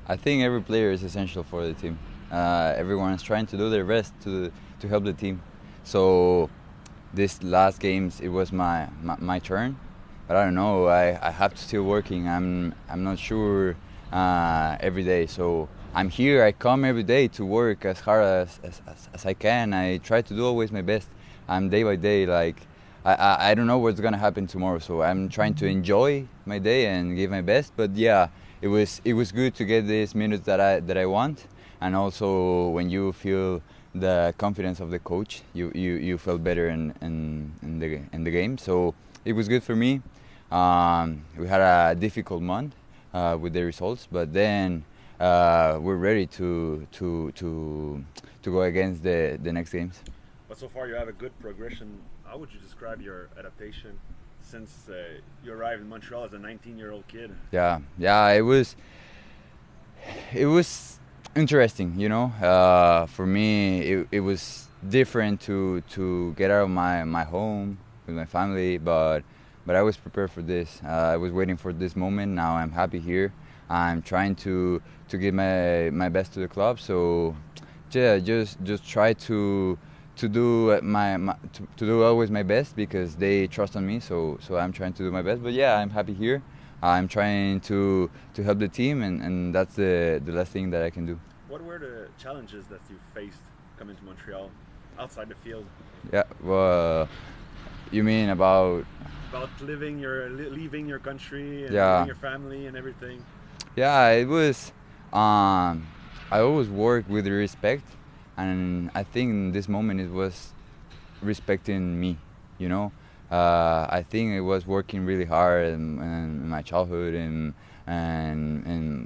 I think every player is essential for the team. Everyone is trying to do their best to help the team. So this last games it was my turn, but I don't know. I have to still working. I'm not sure every day. So I'm here. I come every day to work as hard as I can. I try to do always my best. I'm day by day like. I don't know what's gonna happen tomorrow, so I'm trying to enjoy my day and give my best. But yeah, it was good to get these minutes that I want, and also when you feel the confidence of the coach, you feel better in the game. So it was good for me. We had a difficult month with the results, but then we're ready to go against the next games. But so far you have a good progression. How would you describe your adaptation since you arrived in Montreal as a 19-year-old kid? Yeah, it was interesting, you know. For me, it was different to get out of my home with my family, but I was prepared for this. I was waiting for this moment. Now I'm happy here. I'm trying to give my best to the club. So yeah, just try to do to do always my best because they trust on me. So I'm trying to do my best. But yeah, I'm happy here. I'm trying to help the team, and that's the last thing that I can do. What were the challenges that you faced coming to Montreal outside the field? Yeah, well, you mean about leaving your country and yeah. leaving your family and everything? Yeah, it was. I always work with respect, and I think in this moment it was respecting me. You know, I think it was working really hard in my childhood and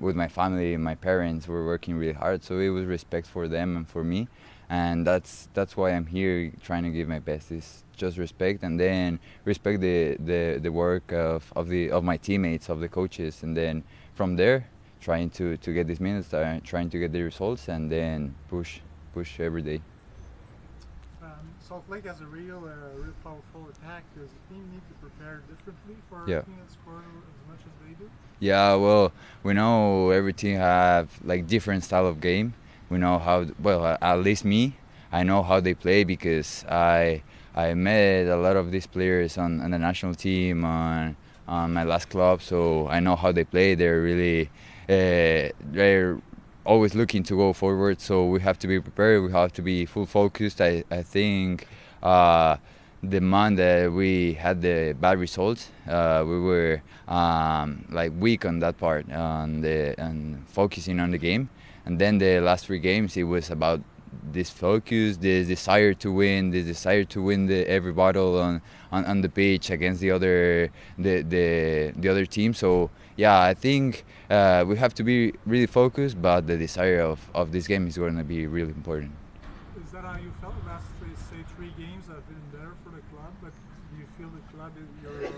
with my family. My parents were working really hard, so it was respect for them and for me, and that's why I'm here trying to give my best. Is just respect, and then respect the work of my teammates, of the coaches, and then from there trying to get these minutes, trying to get the results, and then push every day. Salt Lake has a real powerful attack. Does the team need to prepare differently for Yeah. everything and score as much as they do? Yeah, well, we know every team have like different style of game. We know how well, at least me, I know how they play because I met a lot of these players on the national team on my last club, so I know how they play. They're really they're always looking to go forward, so we have to be prepared. We have to be full focused. I think the month that we had the bad results, we were like weak on that part, and focusing on the game. And then the last 3 games, it was about this focus, this desire to win, every battle on the pitch against the other team. So yeah, I think we have to be really focused, but the desire of this game is going to be really important. Is that how you felt? Last, say, 3 games have been better for the club, but do you feel the club,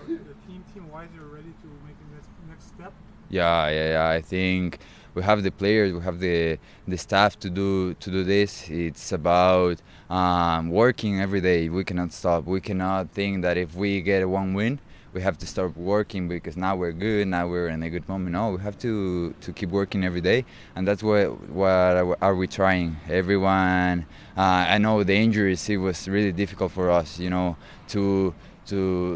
the team-wise, you're ready to make the next step? Yeah. I think we have the players, we have the staff to do this. It's about working every day. We cannot stop. We cannot think that if we get one win, we have to start working because now we're good. Now we're in a good moment. No, we have to keep working every day, and that's what are we trying. Everyone, I know the injuries. It was really difficult for us, you know, to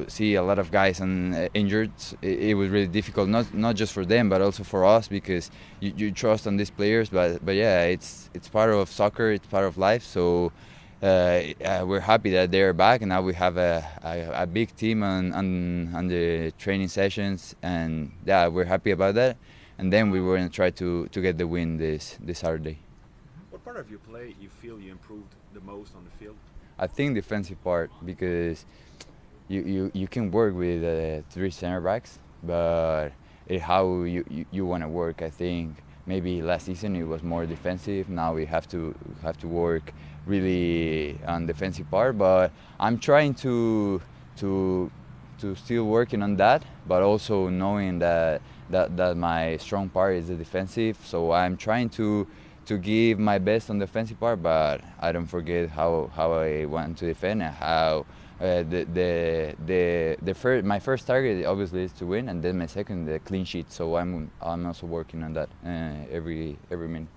see a lot of guys injured. It was really difficult, not just for them but also for us, because you trust on these players. But yeah, it's part of soccer, it's part of life. So we're happy that they're back, and now we have a big team on the training sessions, and yeah, we're happy about that. And then we were going to try to get the win this Saturday. What part of your play you feel you improved the most on the field? I think defensive part, because you can work with 3 center backs, but how you want to work. I think maybe last season it was more defensive. Now we have to work really on defensive part. But I'm trying to still working on that, but also knowing that my strong part is the defensive. So I'm trying to give my best on the defensive part, but I don't forget how I want to defend and how My first target obviously is to win, and then my second the clean sheet. So I'm also working on that every minute.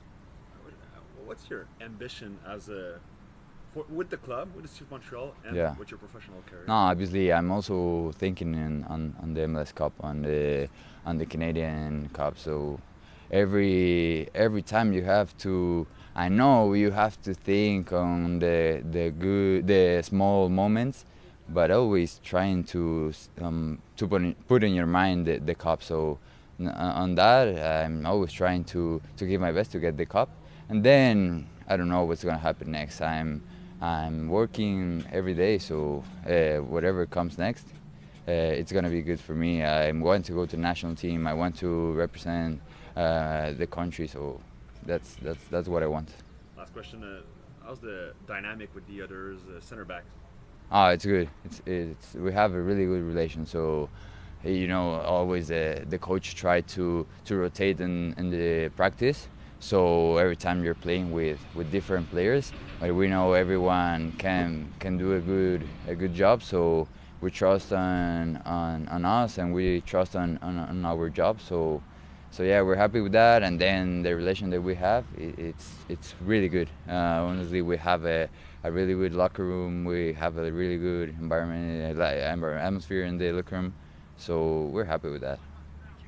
What's your ambition with the club, with the City of Montreal, and Yeah. with your professional career? No, obviously I'm also thinking on the MLS Cup, on the Canadian Cup. So every time you have to, I know you have to think on the small moments, but always trying to put in your mind the cup. So on that, I'm always trying to give my best to get the cup, and then I don't know what's gonna happen next. I'm working every day, so whatever comes next, it's gonna be good for me. I want to go to the national team. I want to represent the country, so that's what I want. Last question: how's the dynamic with the others center backs? It's good. It's we have a really good relation. So, always the coach try to rotate in the practice. So every time you're playing with different players, but we know everyone can do a good job. So we trust on us, and we trust on our job. So yeah, we're happy with that. And then the relation that we have, it's really good. Honestly, we have a really good locker room. We have a really good environment, like atmosphere in the locker room. So we're happy with that.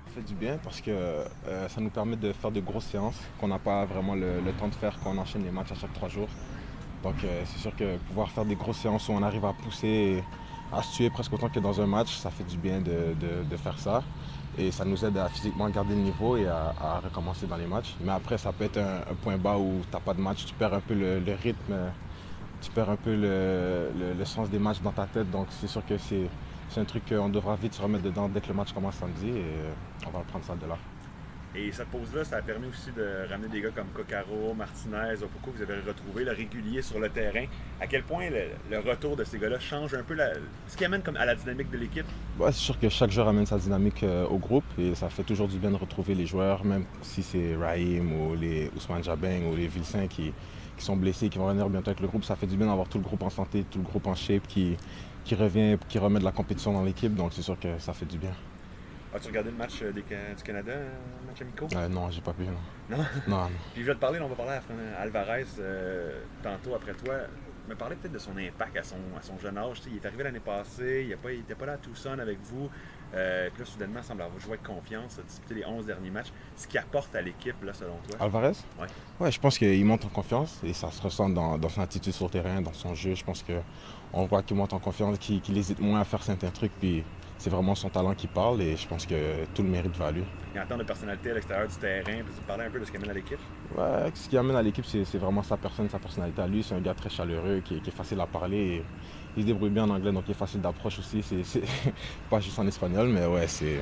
Ça fait du bien parce que ça nous permet de faire de grosses séances qu'on n'a pas vraiment le temps de faire quand on enchaîne les matchs à chaque 3 jours. Donc c'est sûr que pouvoir faire des grosses séances où on arrive à pousser et à se tuer presque autant que dans un match, ça fait du bien de faire ça. Et ça nous aide à physiquement garder le niveau et à recommencer dans les matchs. Mais après, ça peut être un point bas où tu n'as pas de match, tu perds un peu le rythme, tu perds un peu le sens des matchs dans ta tête. Donc c'est sûr que c'est un truc qu'on devra vite se remettre dedans dès que le match commence samedi et on va prendre ça de là. Et cette pause-là, ça a permis aussi de ramener des gars comme Coccaro, Martinez, Opoku, vous avez retrouvé le régulier sur le terrain. À quel point le retour de ces gars-là change un peu ce qui amène comme à la dynamique de l'équipe? Ouais, c'est sûr que chaque joueur amène sa dynamique au groupe et ça fait toujours du bien de retrouver les joueurs, même si c'est Raheem ou les Ousmane Jabeng ou les Vilsain qui sont blessés, qui vont revenir bientôt avec le groupe. Ça fait du bien d'avoir tout le groupe en santé, tout le groupe en shape qui revient, qui remet de la compétition dans l'équipe. Donc c'est sûr que ça fait du bien. As-tu regardé le match du Canada, match amicaux? Non, j'ai pas pu. Non? Non. Puis je vais te parler, on va parler à Alvarez tantôt après toi. Me parler peut-être de son impact à son jeune âge. T'sais, il est arrivé l'année passée, il n'était pas là à Tucson avec vous. Puis là, soudainement, il semble avoir joué avec confiance, disputé les 11 derniers matchs. Ce qu'il apporte à l'équipe, là, selon toi? Alvarez? Ouais. Ouais, je pense qu'il monte en confiance et ça se ressent dans son attitude sur le terrain, dans son jeu. Je pense qu'on voit qu'il monte en confiance, qu'il hésite moins à faire certains trucs. Puis c'est vraiment son talent qui parle et je pense que tout le mérite va à lui. Et en termes de personnalité à l'extérieur du terrain, peux-tu me parler un peu de ce qu'il amène à l'équipe? Ouais, ce qui amène à l'équipe, c'est vraiment sa personne, sa personnalité à lui. C'est un gars très chaleureux, qui est facile à parler. Et il se débrouille bien en anglais, donc il est facile d'approche aussi. C'est pas juste en espagnol, mais ouais, c'est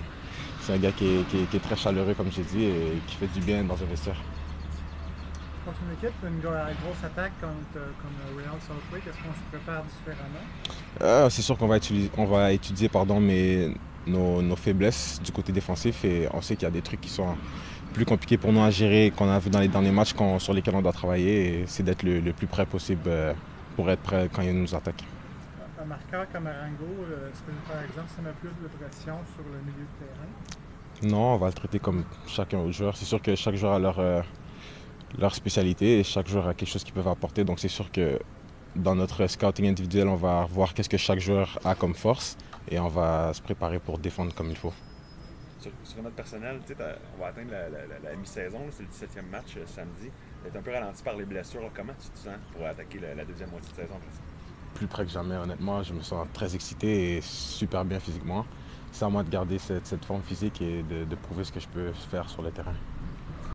un gars qui est très chaleureux, comme j'ai dit, et qui fait du bien dans un vestiaire. Contre une équipe, une grosse attaque comme Real Salt Lake, est-ce qu'on se prépare différemment? C'est sûr qu'on va étudier nos faiblesses du côté défensif et on sait qu'il y a des trucs qui sont plus compliqués pour nous à gérer qu'on a vu dans les derniers matchs sur lesquels on doit travailler et c'est d'être le plus prêt possible pour être prêt quand ils nous attaquent. Un marqueur comme Arango, est-ce que par exemple ça met plus de pression sur le milieu de terrain? Non, on va le traiter comme chacun autre joueur. C'est sûr que chaque joueur a leur spécialité et chaque joueur a quelque chose qu'ils peuvent apporter. Donc c'est sûr que dans notre scouting individuel, on va voir qu'est-ce que chaque joueur a comme force et on va se préparer pour défendre comme il faut. Sur notre personnel, on va atteindre la mi-saison, c'est le 17e match samedi. Tu es un peu ralenti par les blessures. Comment tu te sens pour attaquer la deuxième moitié de saison? Plus près que jamais, honnêtement. Je me sens très excité et super bien physiquement. C'est à moi de garder cette forme physique et de prouver ce que je peux faire sur le terrain.